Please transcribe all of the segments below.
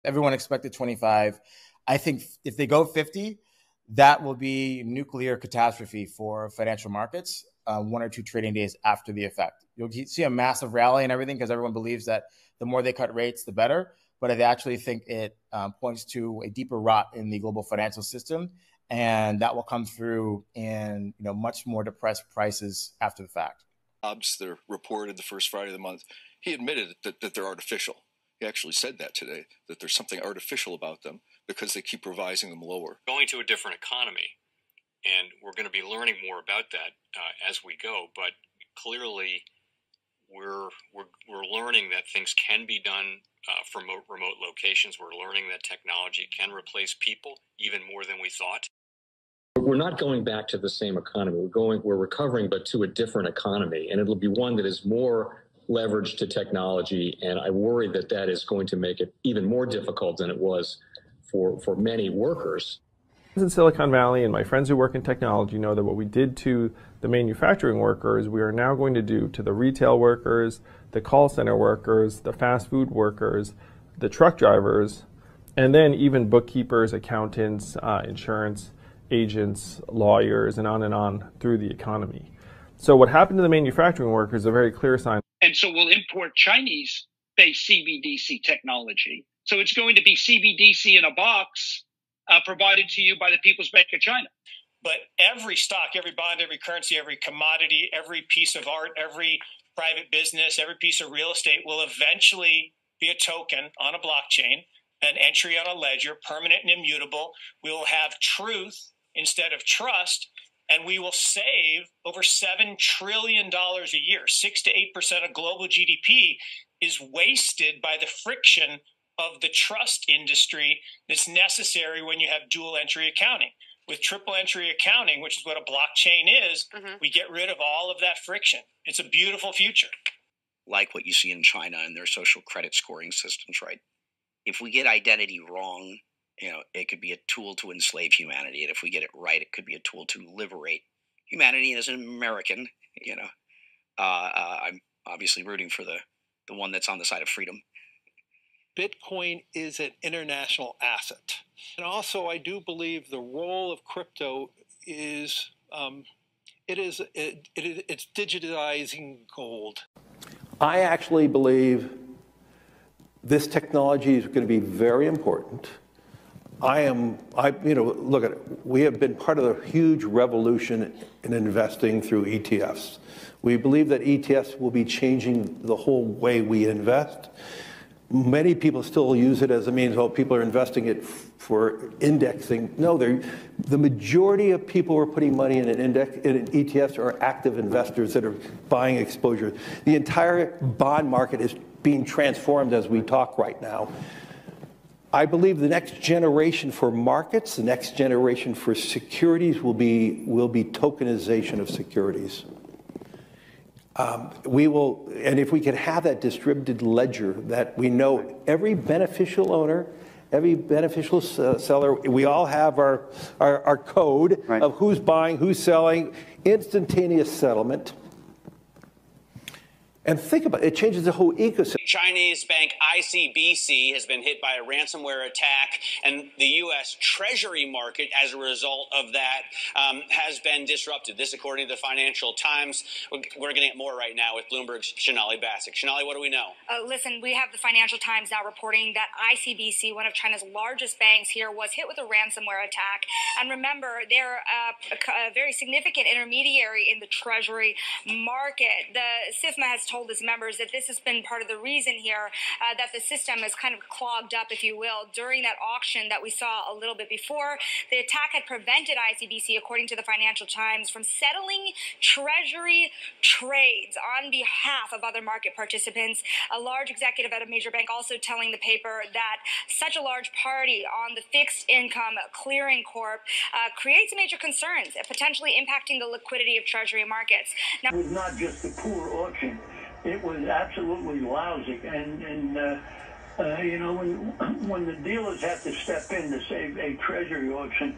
Everyone expected 25. I think if they go 50, that will be nuclear catastrophe for financial markets 1 or 2 trading days after the effect. You'll see a massive rally and everything because everyone believes that the more they cut rates, the better. But I actually think it points to a deeper rot in the global financial system, and that will come through in much more depressed prices after the fact. Jobs that are reported the first Friday of the month, he admitted that they're artificial. He actually said that today, that there's something artificial about them because they keep revising them lower. Going to a different economy, and we're going to be learning more about that as we go. But clearly, we're learning that things can be done from remote locations. We're learning that technology can replace people even more than we thought. We're not going back to the same economy. We're recovering, but to a different economy, and it'll be one that is more leveraged to technology. And I worry that that is going to make it even more difficult than it was for many workers. In Silicon Valley, and my friends who work in technology know that what we did to the manufacturing workers, we are now going to do to the retail workers, the call center workers, the fast food workers, the truck drivers, and then even bookkeepers, accountants, insurance agents, lawyers, and on through the economy. So what happened to the manufacturing workers is a very clear sign. And so we'll import Chinese-based CBDC technology. So it's going to be CBDC in a box provided to you by the People's Bank of China. But every stock, every bond, every currency, every commodity, every piece of art, every private business, every piece of real estate will eventually be a token on a blockchain, an entry on a ledger, permanent and immutable. We will have truth instead of trust, and we will save over $7 trillion a year. 6 to 8% of global GDP is wasted by the friction of the trust industry that's necessary when you have dual entry accounting. With triple entry accounting, which is what a blockchain is, we get rid of all of that friction. It's a beautiful future. Like what you see in China and their social credit scoring systems, right? If we get identity wrong, it could be a tool to enslave humanity. And if we get it right, it could be a tool to liberate humanity. And as an American, I'm obviously rooting for the one that's on the side of freedom. Bitcoin is an international asset. And also, I do believe the role of crypto is, it's digitizing gold. I actually believe this technology is going to be very important. Look at it. We have been part of the huge revolution in investing through ETFs. We believe that ETFs will be changing the whole way we invest. Many people still use it as a means, people are investing it for indexing. No, the majority of people who are putting money in in ETFs are active investors that are buying exposure. The entire bond market is being transformed as we talk right now. I believe the next generation for markets, the next generation for securities will be tokenization of securities. And if we can have that distributed ledger that we know every beneficial owner, every beneficial seller, we all have our code of who's buying, who's selling, instantaneous settlement. And think about it, it changes the whole ecosystem. Chinese bank ICBC has been hit by a ransomware attack, and the U.S. Treasury market, as a result of that, has been disrupted. This, according to the Financial Times. We're getting at more right now with Bloomberg's Shonali Bassick. Shonali, what do we know? Listen, we have the Financial Times now reporting that ICBC, one of China's largest banks here, was hit with a ransomware attack. And remember, they're a very significant intermediary in the Treasury market. The SIFMA has told its members that this has been part of the reason here that the system is kind of clogged up, if you will, during that auction that we saw a little bit before. The attack had prevented ICBC, according to the Financial Times, from settling Treasury trades on behalf of other market participants. A large executive at a major bank also telling the paper that such a large party on the fixed income clearing corp creates major concerns, potentially impacting the liquidity of Treasury markets. Now, it was not just a poor auction. It was absolutely lousy, and when the dealers have to step in to save a Treasury auction,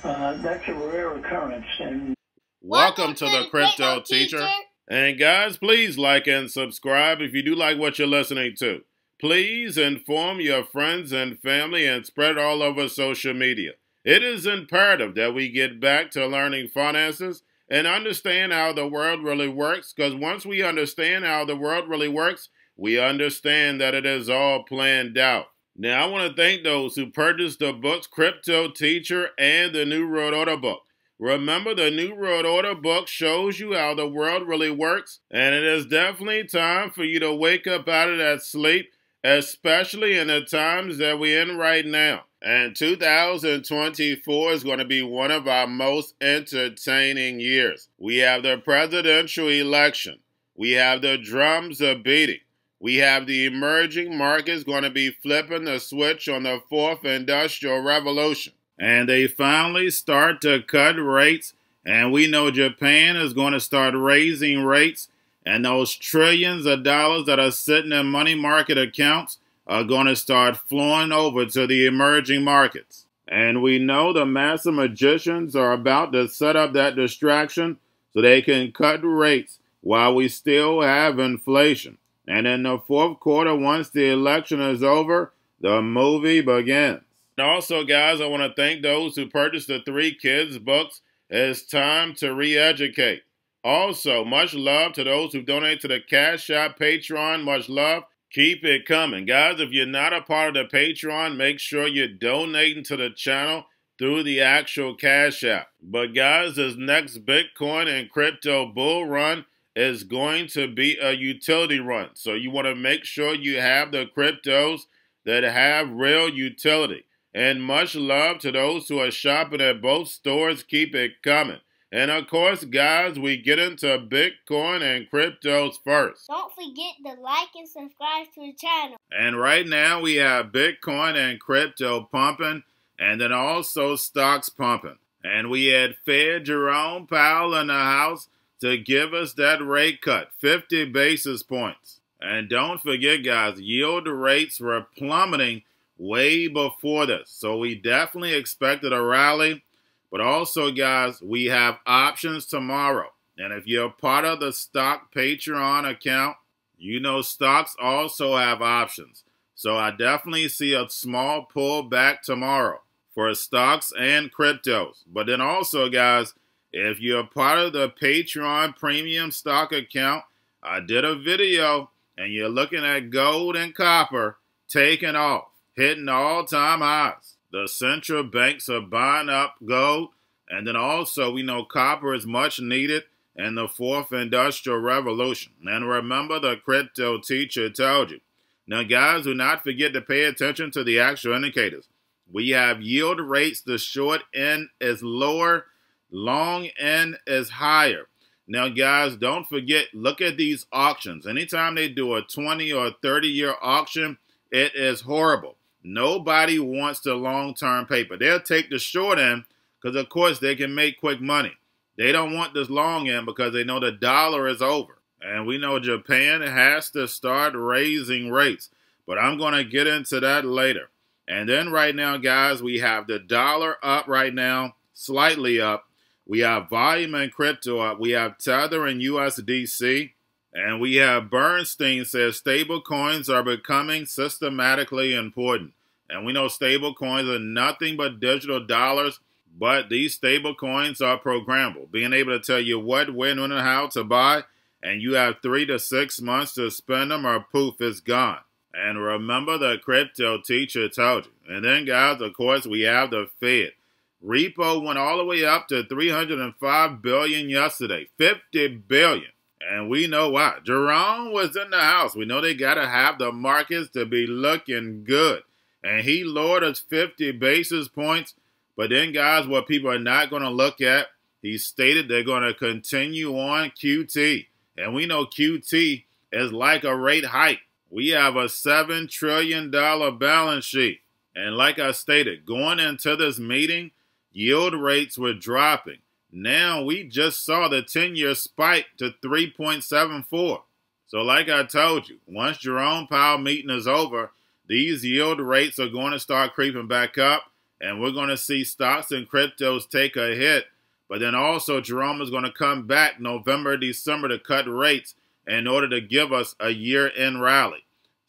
that's a rare occurrence. And welcome to the Crypto Teacher. And guys, please like and subscribe if you do like what you're listening to. Please inform your friends and family and spread it all over social media. It is imperative that we get back to learning finances and understand how the world really works, because once we understand how the world really works, we understand that it is all planned out. Now, I want to thank those who purchased the books Cryptoteacher and the New World Order book. Remember, the New World Order book shows you how the world really works, and it is definitely time for you to wake up out of that sleep, especially in the times that we're in right now. And 2024 is going to be one of our most entertaining years. We have the presidential election. We have the drums are beating. We have the emerging markets going to be flipping the switch on the fourth industrial revolution. And they finally start to cut rates. And we know Japan is going to start raising rates. And those trillions of dollars that are sitting in money market accounts are going to start flowing over to the emerging markets. And we know the master magicians are about to set up that distraction so they can cut rates while we still have inflation. And in the fourth quarter, once the election is over, the movie begins. And also, guys, I want to thank those who purchased the 3 Kids books. It's time to re-educate. Also, much love to those who donate to the Cash App, Patreon. Much love. Keep it coming. Guys, if you're not a part of the Patreon, make sure you're donating to the channel through the actual Cash App. But guys, this next Bitcoin and crypto bull run is going to be a utility run. So you want to make sure you have the cryptos that have real utility. And much love to those who are shopping at both stores. Keep it coming. And of course, guys, we get into Bitcoin and cryptos first. Don't forget to like and subscribe to the channel. And right now we have Bitcoin and crypto pumping, and then also stocks pumping. And we had Fed Jerome Powell in the house to give us that rate cut, 50 basis points. And don't forget, guys, yield rates were plummeting way before this. So we definitely expected a rally. But also, guys, we have options tomorrow. And if you're part of the stock Patreon account, you know stocks also have options. So I definitely see a small pullback tomorrow for stocks and cryptos. But then also, guys, if you're part of the Patreon premium stock account, I did a video and you're looking at gold and copper taking off, hitting all-time highs. The central banks are buying up gold, and then also we know copper is much needed in the fourth industrial revolution. And remember, the crypto teacher told you. Now, guys, do not forget to pay attention to the actual indicators. We have yield rates. The short end is lower, long end is higher. Now, guys, don't forget, look at these auctions. Anytime they do a 20 or 30-year auction, it is horrible. Nobody wants the long-term paper. They'll take the short end because, of course, they can make quick money. They don't want this long end because they know the dollar is over. And we know Japan has to start raising rates. But I'm going to get into that later. And then right now, guys, we have the dollar up right now, slightly up. We have volume and crypto up. We have Tether and USDC. And we have Bernstein says stable coins are becoming systematically important. And we know stable coins are nothing but digital dollars, but these stable coins are programmable, being able to tell you what, when, and how to buy, and you have 3 to 6 months to spend them or poof, it's gone. And remember, the crypto teacher told you. And then, guys, of course, we have the Fed. Repo went all the way up to $305 billion yesterday, $50 billion. And we know why. Jerome was in the house. We know they got to have the markets to be looking good. And he lowered us 50 basis points. But then, guys, what people are not going to look at, he stated they're going to continue on QT. And we know QT is like a rate hike. We have a $7 trillion balance sheet. And like I stated, going into this meeting, yield rates were dropping. Now we just saw the 10-year spike to 3.74. So like I told you, once Jerome Powell meeting is over, these yield rates are going to start creeping back up, and we're going to see stocks and cryptos take a hit. But then also Jerome is going to come back November, December to cut rates in order to give us a year-end rally.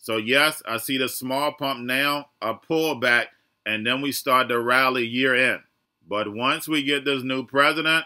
So yes, I see the small pump now, a pullback, and then we start to rally year end. But once we get this new president,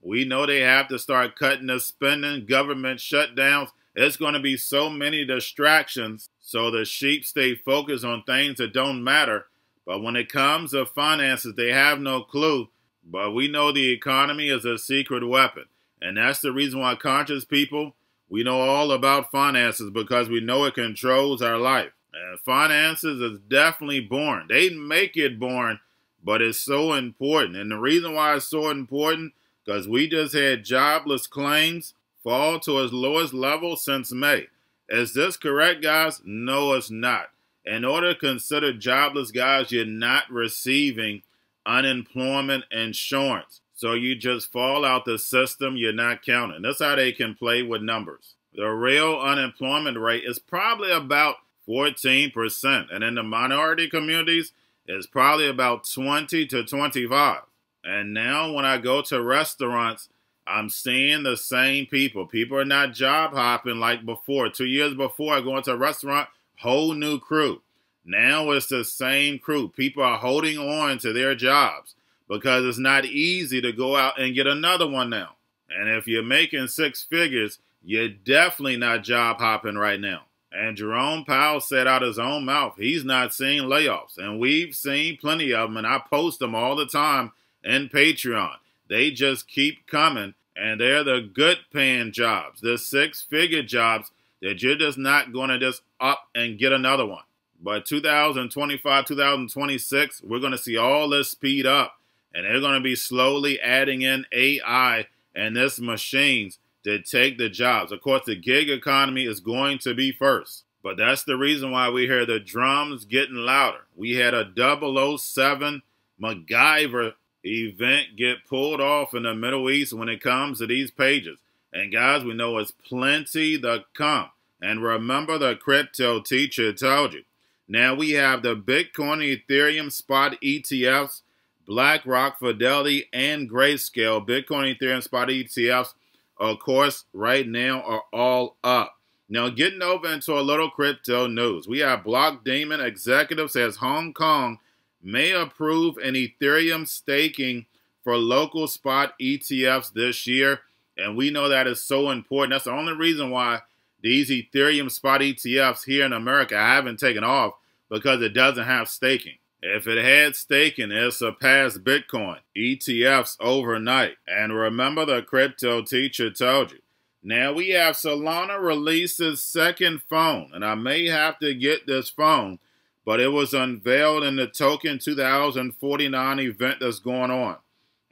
we know they have to start cutting the spending, government shutdowns. It's going to be so many distractions, so the sheep stay focused on things that don't matter. But when it comes to finances, they have no clue. But we know the economy is a secret weapon. And that's the reason why conscious people, we know all about finances, because we know it controls our life. And finances is definitely boring. They make it boring, but it's so important. And the reason why it's so important, because we just had jobless claims fall to its lowest level since May. Is this correct, guys? No, it's not. In order to consider jobless, guys, you're not receiving unemployment insurance. So you just fall out the system, you're not counting. That's how they can play with numbers. The real unemployment rate is probably about 14%. And in the minority communities, it's probably about 20 to 25. And now when I go to restaurants, I'm seeing the same people. People are not job hopping like before. 2 years before, I go into a restaurant, whole new crew. Now it's the same crew. People are holding on to their jobs because it's not easy to go out and get another one now. And if you're making six figures, you're definitely not job hopping right now. And Jerome Powell said out his own mouth, he's not seeing layoffs. And we've seen plenty of them, and I post them all the time in Patreon. They just keep coming, and they're the good paying jobs, the six-figure jobs that you're just not going to just up and get another one. But 2025, 2026, we're going to see all this speed up, and they're going to be slowly adding in AI and this machines to take the jobs. Of course, the gig economy is going to be first, but that's the reason why we hear the drums getting louder. We had a 007 MacGyver event get pulled off in the Middle East when it comes to these pages. And guys, we know it's plenty to come. And remember, the crypto teacher told you. Now we have the Bitcoin, Ethereum spot ETFs, BlackRock, Fidelity, and Grayscale. Bitcoin, Ethereum spot ETFs, of course, right now are all up. Now getting over into a little crypto news. We have Block Demon executive says Hong Kong may approve an Ethereum staking for local spot ETFs this year. And we know that is so important. That's the only reason why these Ethereum spot ETFs here in America haven't taken off, because it doesn't have staking. If it had staking, it surpassed Bitcoin ETFs overnight. And remember, the crypto teacher told you. Now we have Solana releases second phone, and I may have to get this phone, but it was unveiled in the Token 2049 event that's going on.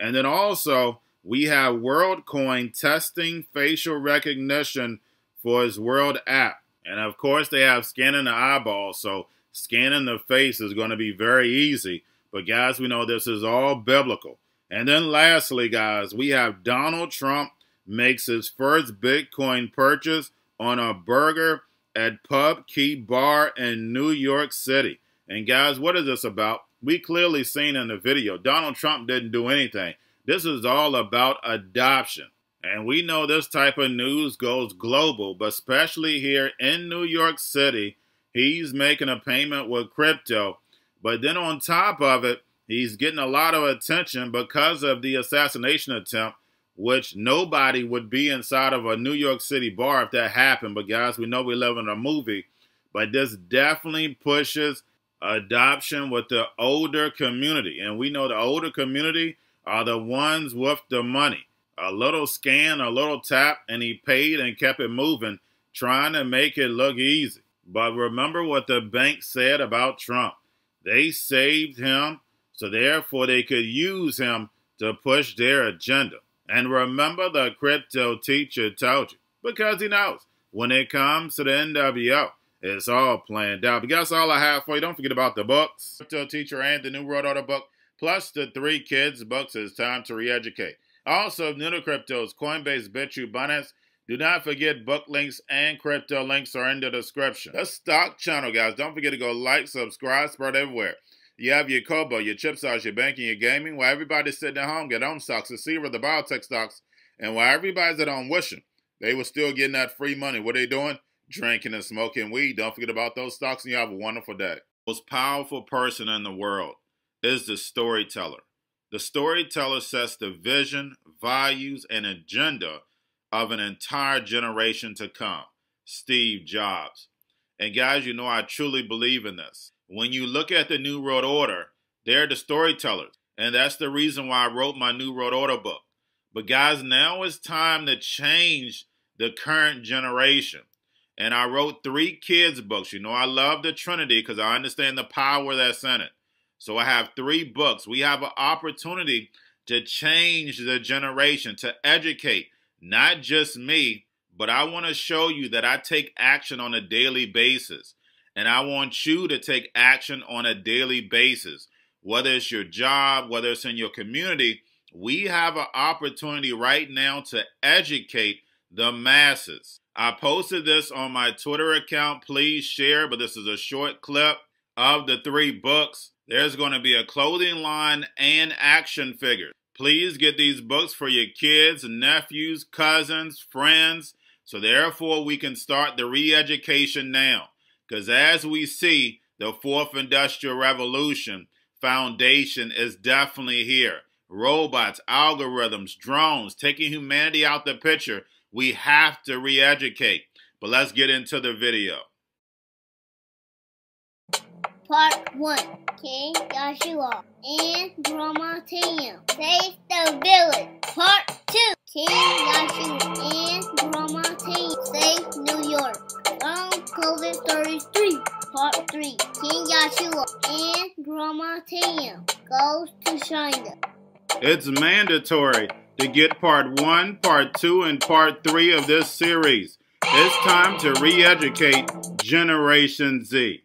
And then also, we have WorldCoin testing facial recognition for its World app. And of course, they have scanning the eyeball, so scanning the face is going to be very easy. But guys, we know this is all biblical. And then lastly, guys, we have Donald Trump makes his first Bitcoin purchase on a burger at Pub Key Bar in New York City. And guys, what is this about? We clearly seen in the video, Donald Trump didn't do anything. This is all about adoption. And we know this type of news goes global, but especially here in New York City, he's making a payment with crypto. But then on top of it, he's getting a lot of attention because of the assassination attempt, which nobody would be inside of a New York City bar if that happened. But guys, we know we live in a movie. But this definitely pushes adoption with the older community. And we know the older community are the ones with the money. A little scan, a little tap, and he paid and kept it moving, trying to make it look easy. But remember what the bank said about Trump. They saved him, so therefore they could use him to push their agenda. And remember, the crypto teacher told you, because he knows when it comes to the NWO, it's all planned out. But that's all I have for you. Don't forget about the books, Crypto Teacher and the New World Order book, plus the 3 kids books. It's time to re-educate. Also, new to cryptos, Coinbase, Bitrue, Binance. Do not forget book links and crypto links are in the description. The stock channel, guys. Don't forget to go like, subscribe, spread everywhere. You have your Kobo, your chip stocks, your banking, your gaming. While everybody's sitting at home, get on stocks, the Seaver, the biotech stocks. And while everybody's at home wishing they were still getting that free money, what are they doing? drinking and smoking weed. Don't forget about those stocks, and you have a wonderful day. The most powerful person in the world is the storyteller. The storyteller sets the vision, values, and agenda of an entire generation to come. Steve Jobs. And guys, you know I truly believe in this. When you look at the New World Order, they're the storytellers. And that's the reason why I wrote my New World Order book. But guys, now it's time to change the current generation. And I wrote 3 kids books. You know, I love the Trinity because I understand the power that's in it. So I have 3 books. We have an opportunity to change the generation, to educate, not just me, but I want to show you that I take action on a daily basis. And I want you to take action on a daily basis. Whether it's your job, whether it's in your community, we have an opportunity right now to educate the masses. I posted this on my Twitter account. Please share, but this is a short clip of the 3 books. There's going to be a clothing line and action figures. Please get these books for your kids, nephews, cousins, friends, so therefore we can start the re-education now. Because as we see, the 4th Industrial Revolution foundation is definitely here. Robots, algorithms, drones, taking humanity out the picture. We have to re-educate. But let's get into the video. Part 1. King Joshua and Grandma Tam save the village. Part 2. King Joshua and Grandma Tam save New York from COVID-33. Part 3. King Joshua and Grandma Tam goes to China. It's mandatory to get part 1, part 2, and part 3 of this series. It's time to re-educate Generation Z.